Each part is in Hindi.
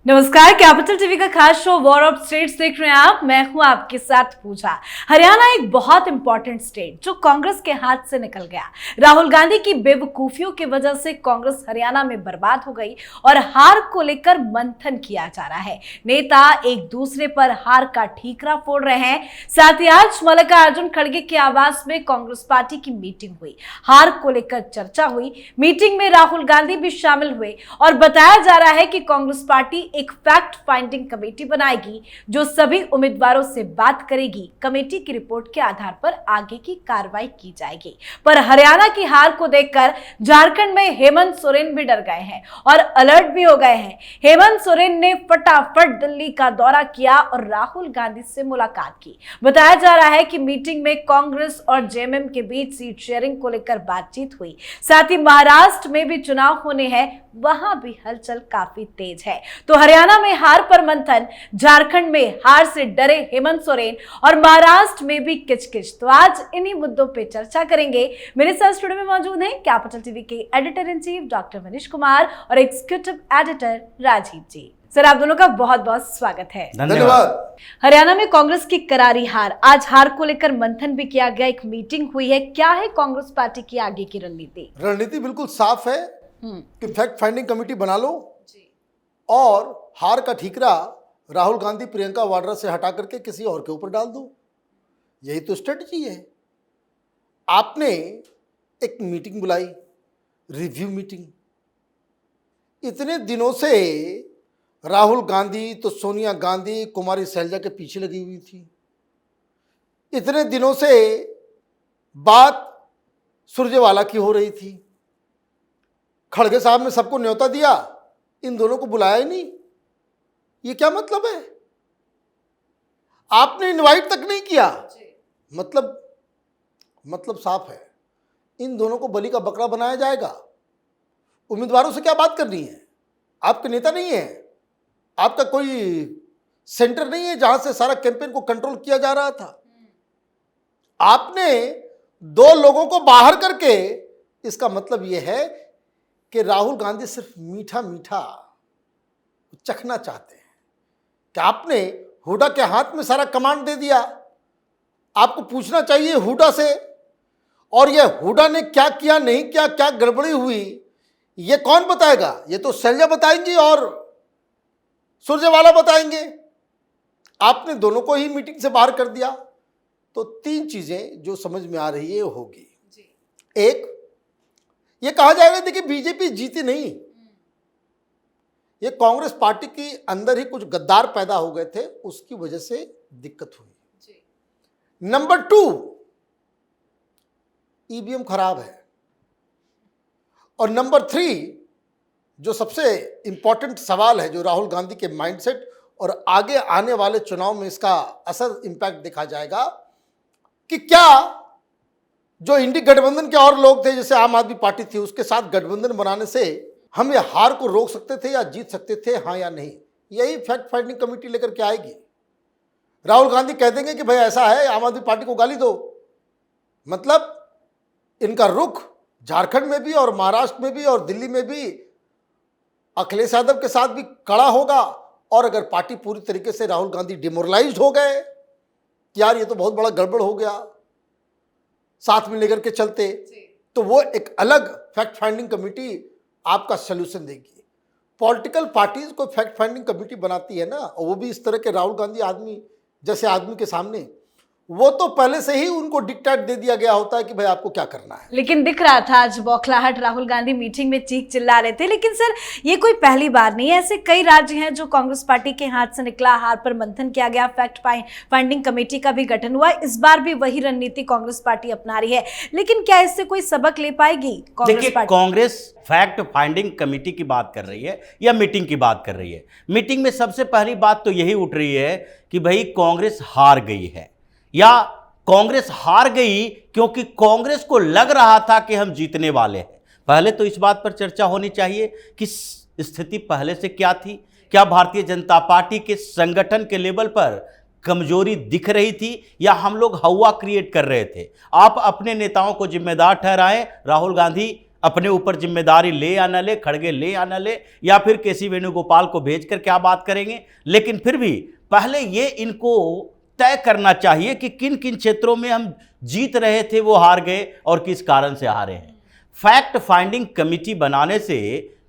नमस्कार, कैपिटल टीवी का खास शो वॉर ऑफ स्टेट्स देख रहे हैं आप। मैं हूं आपके साथ पूजा। हरियाणा एक बहुत इंपॉर्टेंट स्टेट जो कांग्रेस के हाथ से निकल गया। राहुल गांधी की बेवकूफियों की वजह से कांग्रेस हरियाणा में बर्बाद हो गई और हार को लेकर मंथन किया जा रहा है। नेता एक दूसरे पर हार का ठीकरा फोड़ रहे हैं। साथ ही आज मल्लिकार्जुन खड़गे के आवास में कांग्रेस पार्टी की मीटिंग हुई। हार को लेकर चर्चा हुई। मीटिंग में राहुल गांधी भी शामिल हुए और बताया जा रहा है कि कांग्रेस पार्टी एक फैक्ट फाइंडिंग कमेटी बनाएगी जो सभी उम्मीदवारों से बात करेगी। कमेटी की रिपोर्ट के आधार पर आगे की कार्रवाई की जाएगी। पर हरियाणा की हार को देखकर झारखंड में हेमंत सोरेन भी डर गए हैं और अलर्ट भी हो गए हैं। हेमंत सोरेन ने फटाफट दिल्ली का दौरा किया और राहुल गांधी से मुलाकात की। बताया जा रहा है कि मीटिंग में कांग्रेस और जेएमएम के बीच सीट शेयरिंग को लेकर बातचीत हुई। साथ ही महाराष्ट्र में भी चुनाव होने हैं, वहां भी हलचल काफी तेज है। तो हरियाणा में हार पर मंथन, झारखंड में हार से डरे हेमंत सोरेन और महाराष्ट्र में भी किचकिच। तो आज इन्हीं मुद्दों पे चर्चा करेंगे। मेरे साथ स्टूडियो में मौजूद हैं कैपिटल टीवी के editor in chief doctor Manish Kumar और एग्जीक्यूटिव एडिटर राजीव जी। सर, आप दोनों का बहुत बहुत स्वागत है। धन्यवाद। हरियाणा में कांग्रेस की करारी हार, आज हार को लेकर मंथन भी किया गया, एक मीटिंग हुई है। क्या है कांग्रेस पार्टी की आगे की रणनीति? रणनीति बिल्कुल साफ है कि फैक्ट फाइंडिंग कमेटी बना लो और हार का ठीकरा राहुल गांधी प्रियंका वाड्रा से हटा करके किसी और के ऊपर डाल दो। यही तो स्ट्रेटजी है। आपने एक मीटिंग बुलाई, रिव्यू मीटिंग। इतने दिनों से राहुल गांधी तो सोनिया गांधी, कुमारी शैलजा के पीछे लगी हुई थी। इतने दिनों से बात सुरजेवाला की हो रही थी। खड़गे साहब ने सबको न्योता दिया, इन दोनों को बुलाया ही नहीं। ये क्या मतलब है? आपने इनवाइट तक नहीं किया। मतलब साफ है, इन दोनों को बलि का बकरा बनाया जाएगा। उम्मीदवारों से क्या बात करनी है? आपके नेता नहीं है, आपका कोई सेंटर नहीं है जहां से सारा कैंपेन को कंट्रोल किया जा रहा था। आपने दो लोगों को बाहर करके, इसका मतलब यह है कि राहुल गांधी सिर्फ मीठा मीठा चखना चाहते हैं। कि आपने हुड्डा के हाथ में सारा कमांड दे दिया। आपको पूछना चाहिए हुड्डा से, और यह हुड्डा ने क्या किया, नहीं किया, क्या गड़बड़ी हुई, ये कौन बताएगा? ये तो शैलजा बताएंगी और सुरजेवाला बताएंगे। आपने दोनों को ही मीटिंग से बाहर कर दिया। तो तीन चीजें जो समझ में आ रही है होगी। एक, ये कहा जाएगा देखिए बीजेपी जीती नहीं, ये कांग्रेस पार्टी के अंदर ही कुछ गद्दार पैदा हो गए थे, उसकी वजह से दिक्कत हुई। नंबर 2, ईवीएम खराब है। और नंबर 3, जो सबसे इंपॉर्टेंट सवाल है, जो राहुल गांधी के माइंडसेट और आगे आने वाले चुनाव में इसका असर इंपैक्ट देखा जाएगा कि क्या जो इंडी गठबंधन के और लोग थे, जैसे आम आदमी पार्टी थी, उसके साथ गठबंधन बनाने से हम ये हार को रोक सकते थे या जीत सकते थे, हाँ या नहीं। यही फैक्ट फाइंडिंग कमेटी लेकर के आएगी। राहुल गांधी कह देंगे कि भाई ऐसा है, आम आदमी पार्टी को गाली दो। मतलब इनका रुख झारखंड में भी और महाराष्ट्र में भी और दिल्ली में भी अखिलेश यादव के साथ भी कड़ा होगा। और अगर पार्टी पूरी तरीके से राहुल गांधी डिमोरलाइज्ड हो गए, यार ये तो बहुत बड़ा गड़बड़ हो गया, साथ में लेकर के चलते, तो वो एक अलग फैक्ट फाइंडिंग कमेटी आपका सलूशन देगी। पॉलिटिकल पार्टीज को फैक्ट फाइंडिंग कमेटी बनाती है ना, और वो भी इस तरह के राहुल गांधी आदमी जैसे आदमी के सामने, वो तो पहले से ही उनको डिक्टेट दे दिया गया होता है कि भाई आपको क्या करना है। लेकिन दिख रहा था आज बौखलाहट, राहुल गांधी मीटिंग में चीख चिल्ला रहे थे। लेकिन सर, ये कोई पहली बार नहीं है, ऐसे कई राज्य हैं जो कांग्रेस पार्टी के हाथ से निकला, हार पर मंथन किया गया, फैक्ट फाइंडिंग कमेटी का भी गठन हुआ। इस बार भी वही रणनीति कांग्रेस पार्टी अपना रही है। लेकिन क्या इससे कोई सबक ले पाएगी Congress party? Congress fact finding committee की बात कर रही है या मीटिंग की बात कर रही है? मीटिंग में सबसे पहली बात तो यही उठ रही है कि भाई कांग्रेस हार गई है, या कांग्रेस हार गई क्योंकि कांग्रेस को लग रहा था कि हम जीतने वाले हैं। पहले तो इस बात पर चर्चा होनी चाहिए कि स्थिति पहले से क्या थी। क्या भारतीय जनता पार्टी के संगठन के लेवल पर कमजोरी दिख रही थी, या हम लोग हवा क्रिएट कर रहे थे? आप अपने नेताओं को जिम्मेदार ठहराएं। राहुल गांधी अपने ऊपर जिम्मेदारी ले या न ले, खड़गे ले या न ले, या फिर केसी वेणुगोपाल को भेजकर क्या बात करेंगे। लेकिन फिर भी पहले ये इनको तय करना चाहिए कि किन किन क्षेत्रों में हम जीत रहे थे वो हार गए और किस कारण से हारे हैं। फैक्ट फाइंडिंग कमेटी बनाने से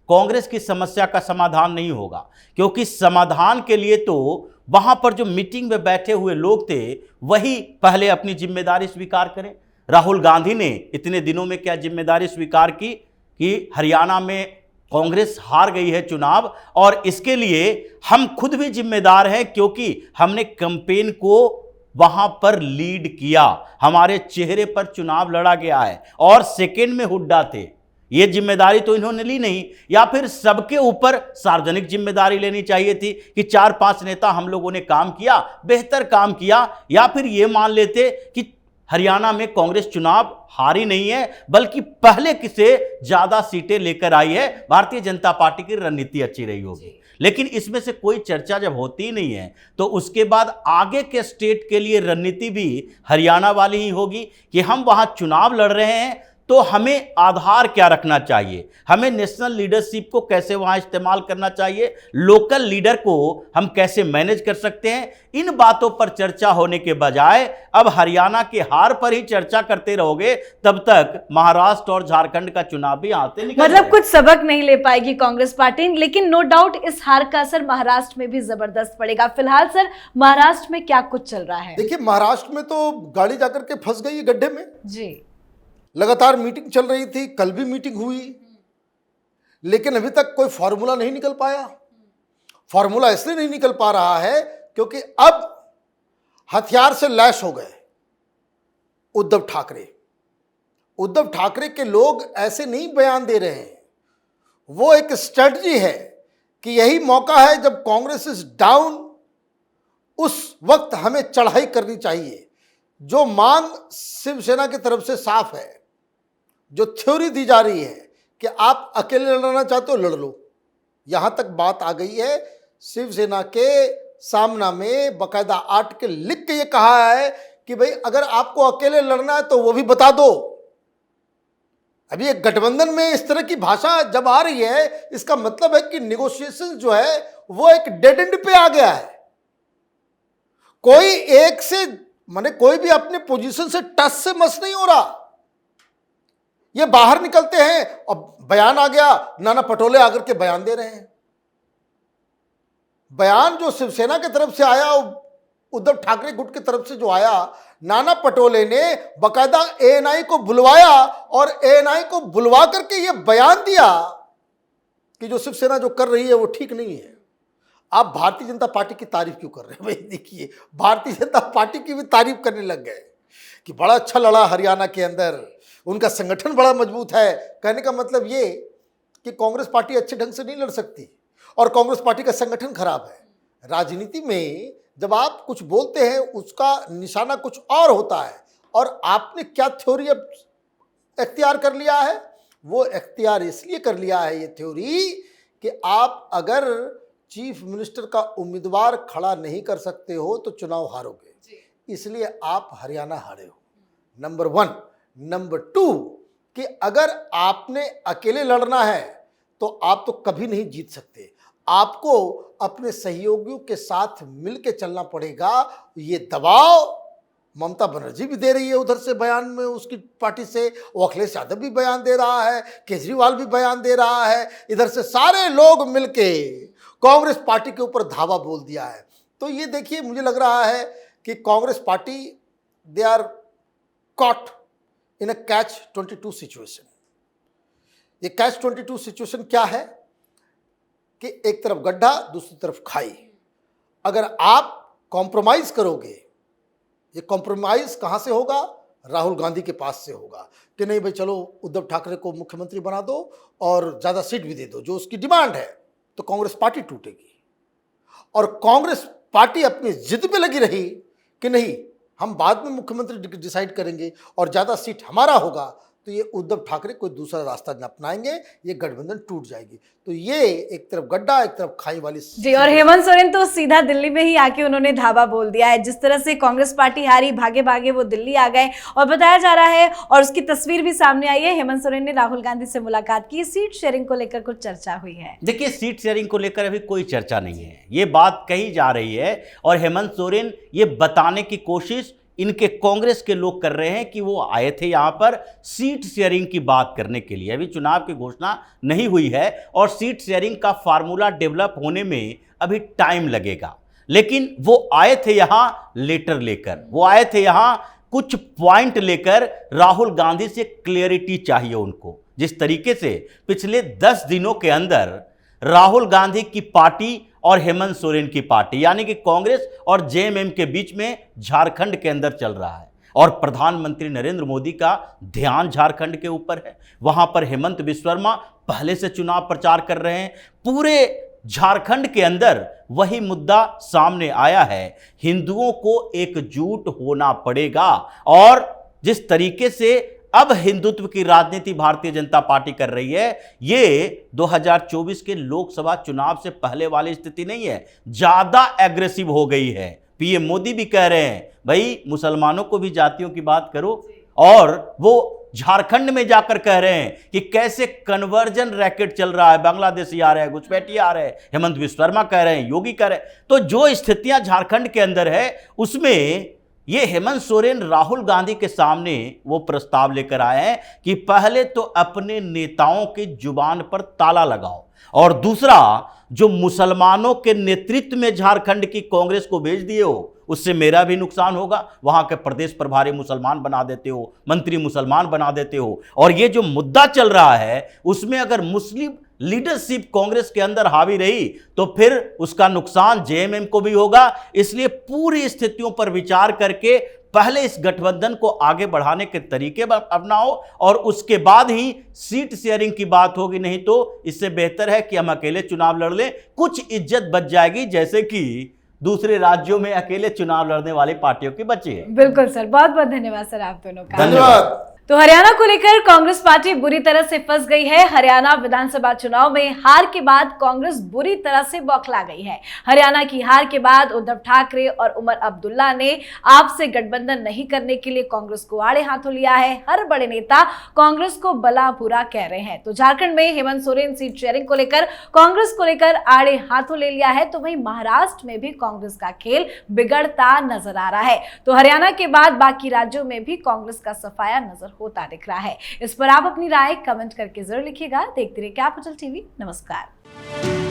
कांग्रेस की समस्या का समाधान नहीं होगा, क्योंकि समाधान के लिए तो वहां पर जो मीटिंग में बैठे हुए लोग थे वही पहले अपनी जिम्मेदारी स्वीकार करें। राहुल गांधी ने इतने दिनों में क्या जिम्मेदारी स्वीकार की कि हरियाणा में कांग्रेस हार गई है चुनाव, और इसके लिए हम खुद भी जिम्मेदार हैं, क्योंकि हमने कैंपेन को वहां पर लीड किया, हमारे चेहरे पर चुनाव लड़ा गया है और सेकेंड में हुड्डा थे। ये जिम्मेदारी तो इन्होंने ली नहीं। या फिर सबके ऊपर सार्वजनिक जिम्मेदारी लेनी चाहिए थी कि 4-5 नेता हम लोगों ने काम किया, बेहतर काम किया, या फिर ये मान लेते कि हरियाणा में कांग्रेस चुनाव हारी नहीं है बल्कि पहले से ज्यादा सीटें लेकर आई है, भारतीय जनता पार्टी की रणनीति अच्छी रही होगी। लेकिन इसमें से कोई चर्चा जब होती ही नहीं है तो उसके बाद आगे के स्टेट के लिए रणनीति भी हरियाणा वाली ही होगी कि हम वहां चुनाव लड़ रहे हैं तो हमें आधार क्या रखना चाहिए, हमें नेशनल लीडरशिप को कैसे वहां इस्तेमाल करना चाहिए, लोकल लीडर को हम कैसे मैनेज कर सकते हैं। इन बातों पर चर्चा होने के बजाय अब हरियाणा के हार पर ही चर्चा करते रहोगे, तब तक महाराष्ट्र और झारखंड का चुनाव भी आते निकल मतलब कुछ सबक नहीं ले पाएगी कांग्रेस पार्टी। लेकिन नो डाउट इस हार का असर महाराष्ट्र में भी जबरदस्त पड़ेगा। फिलहाल सर महाराष्ट्र में क्या कुछ चल रहा है? देखिए, महाराष्ट्र में तो गाड़ी जाकर के फंस गई है गड्ढे में जी। लगातार मीटिंग चल रही थी, कल भी मीटिंग हुई, लेकिन अभी तक कोई फॉर्मूला नहीं निकल पाया। फॉर्मूला इसलिए नहीं निकल पा रहा है क्योंकि अब हथियार से लैस हो गए उद्धव ठाकरे। उद्धव ठाकरे के लोग ऐसे नहीं बयान दे रहे हैं, वो एक स्ट्रेटजी है कि यही मौका है जब कांग्रेस इज डाउन, उस वक्त हमें चढ़ाई करनी चाहिए। जो मांग शिवसेना की तरफ से साफ है, जो थ्योरी दी जा रही है कि आप अकेले लड़ना चाहते हो लड़ लो, यहां तक बात आ गई है। शिवसेना के सामना में बाकायदा आर्ट के लिख के ये कहा है कि भाई अगर आपको अकेले लड़ना है तो वो भी बता दो। अभी एक गठबंधन में इस तरह की भाषा जब आ रही है, इसका मतलब है कि निगोशिएशन जो है वो एक डेड एंड पे आ गया है। कोई एक से माने कोई भी अपने पोजीशन से टस से मस नहीं हो रहा। ये बाहर निकलते हैं और बयान आ गया, नाना पटोले आकर के बयान दे रहे हैं। बयान जो शिवसेना की तरफ से आया, उद्धव ठाकरे गुट की तरफ से जो आया, नाना पटोले ने बाकायदा एएनआई को बुलवाया और एएनआई को बुलवा करके ये बयान दिया कि जो शिवसेना जो कर रही है वो ठीक नहीं है। आप भारतीय जनता पार्टी की तारीफ क्यों कर रहे हैं भाई? देखिए, भारतीय जनता पार्टी की भी तारीफ करने लग गए कि बड़ा अच्छा लड़ा हरियाणा के अंदर, उनका संगठन बड़ा मजबूत है। कहने का मतलब ये कि कांग्रेस पार्टी अच्छे ढंग से नहीं लड़ सकती और कांग्रेस पार्टी का संगठन खराब है। राजनीति में जब आप कुछ बोलते हैं उसका निशाना कुछ और होता है, और आपने क्या थ्योरी अब इख्तियार कर लिया है? वो इख्तियार इसलिए कर लिया है ये थ्योरी कि आप अगर चीफ मिनिस्टर का उम्मीदवार खड़ा नहीं कर सकते हो तो चुनाव हारोगे, इसलिए आप हरियाणा हारे हो। नंबर 1। नंबर 2 कि अगर आपने अकेले लड़ना है तो आप तो कभी नहीं जीत सकते, आपको अपने सहयोगियों के साथ मिलकर चलना पड़ेगा। ये दबाव ममता बनर्जी भी दे रही है उधर से बयान में, उसकी पार्टी से अखिलेश यादव भी बयान दे रहा है, केजरीवाल भी बयान दे रहा है, इधर से सारे लोग मिलके कांग्रेस पार्टी के ऊपर धावा बोल दिया है। तो ये देखिए, मुझे लग रहा है कि Congress party they are caught in a catch 22 situation. ये कैच 22 सिचुएशन क्या है कि एक तरफ गड्ढा, दूसरी तरफ खाई। अगर आप कॉम्प्रोमाइज करोगे, ये कॉम्प्रोमाइज कहां से होगा? राहुल गांधी के पास से होगा कि नहीं भाई चलो उद्धव ठाकरे को मुख्यमंत्री बना दो और ज्यादा सीट भी दे दो, जो उसकी डिमांड है, तो कांग्रेस पार्टी टूटेगी। और कांग्रेस पार्टी अपनी जिद पे लगी रही कि नहीं, हम बाद में मुख्यमंत्री डिसाइड करेंगे और ज्यादा सीट हमारा होगा, तो ये उद्धव ठाकरे कोई दूसरा रास्ता न अपनाएंगे, ये गठबंधन टूट जाएगी। तो ये एक तरफ गड्ढा एक तरफ खाई वाली जी। और हेमंत सोरेन तो सीधा दिल्ली में ही आके उन्होंने धावा बोल दिया है। जिस तरह से कांग्रेस पार्टी हारी, भागे भागे वो दिल्ली आ गए और बताया जा रहा है और उसकी तस्वीर भी सामने आई है, हेमंत सोरेन ने राहुल गांधी से मुलाकात की, सीट शेयरिंग को लेकर कुछ चर्चा हुई है। देखिए, सीट शेयरिंग को लेकर अभी कोई चर्चा नहीं है, ये बात कही जा रही है और हेमंत सोरेन ये बताने की कोशिश इनके कांग्रेस के लोग कर रहे हैं कि वो आए थे यहां पर सीट शेयरिंग की बात करने के लिए। अभी चुनाव की घोषणा नहीं हुई है और सीट शेयरिंग का फार्मूला डेवलप होने में अभी टाइम लगेगा, लेकिन वो आए थे यहां लेटर लेकर, वो आए थे यहां कुछ पॉइंट लेकर। राहुल गांधी से क्लियरिटी चाहिए उनको। जिस तरीके से पिछले 10 दिनों के अंदर राहुल गांधी की पार्टी और हेमंत सोरेन की पार्टी यानी कि कांग्रेस और जेएमएम के बीच में झारखंड के अंदर चल रहा है और प्रधानमंत्री नरेंद्र मोदी का ध्यान झारखंड के ऊपर है। वहां पर हेमंत विश्वकर्मा पहले से चुनाव प्रचार कर रहे हैं। पूरे झारखंड के अंदर वही मुद्दा सामने आया है, हिंदुओं को एकजुट होना पड़ेगा। और जिस तरीके से अब हिंदुत्व की राजनीति भारतीय जनता पार्टी कर रही है, ये 2024 के लोकसभा चुनाव से पहले वाली स्थिति नहीं है, ज्यादा एग्रेसिव हो गई है। पीएम मोदी भी कह रहे हैं भाई मुसलमानों को भी जातियों की बात करो, और वो झारखंड में जाकर कह रहे हैं कि कैसे कन्वर्जन रैकेट चल रहा है, बांग्लादेशी आ रहे हैं, घुसपैठी आ रहे हैं, हेमंत विश्वकर्मा कह रहे हैं, योगी कह रहे हैं। तो जो स्थितियां झारखंड के अंदर है उसमें ये हेमंत सोरेन राहुल गांधी के सामने वो प्रस्ताव लेकर आए हैं कि पहले तो अपने नेताओं की जुबान पर ताला लगाओ, और दूसरा जो मुसलमानों के नेतृत्व में झारखंड की कांग्रेस को भेज दिए हो उससे मेरा भी नुकसान होगा। वहां के प्रदेश प्रभारी मुसलमान बना देते हो, मंत्री मुसलमान बना देते हो, और ये जो मुद्दा चल रहा है उसमें अगर मुस्लिम लीडरशिप कांग्रेस के अंदर हावी रही तो फिर उसका नुकसान जेएमएम को भी होगा। इसलिए पूरी स्थितियों पर विचार करके पहले इस गठबंधन को आगे बढ़ाने के तरीके अपनाओ और उसके बाद ही सीट शेयरिंग की बात होगी। नहीं तो इससे बेहतर है कि हम अकेले चुनाव लड़ लें, कुछ इज्जत बच जाएगी जैसे कि दूसरे राज्यों में अकेले चुनाव लड़ने वाली पार्टियों की बची है। बिल्कुल सर, बहुत बहुत धन्यवाद सर आप दोनों का। धन्यवाद। तो हरियाणा को लेकर कांग्रेस पार्टी बुरी तरह से फंस गई है। हरियाणा विधानसभा चुनाव में हार के बाद कांग्रेस बुरी तरह से बौखला गई है। हरियाणा की हार के बाद उद्धव ठाकरे और उमर अब्दुल्ला ने आपसे गठबंधन नहीं करने के लिए कांग्रेस को आड़े हाथों लिया है। हर बड़े नेता कांग्रेस को भला बुरा कह रहे हैं। तो झारखंड में हेमंत सोरेन सीट शेयरिंग को लेकर कांग्रेस को लेकर आड़े हाथों ले लिया है, तो वहीं महाराष्ट्र में भी कांग्रेस का खेल बिगड़ता नजर आ रहा है। तो हरियाणा के बाद बाकी राज्यों में भी कांग्रेस का सफाया नजर होता दिख रहा है। इस पर आप अपनी राय कमेंट करके जरूर लिखिएगा। देखते रहिए कैपिटल टीवी। नमस्कार।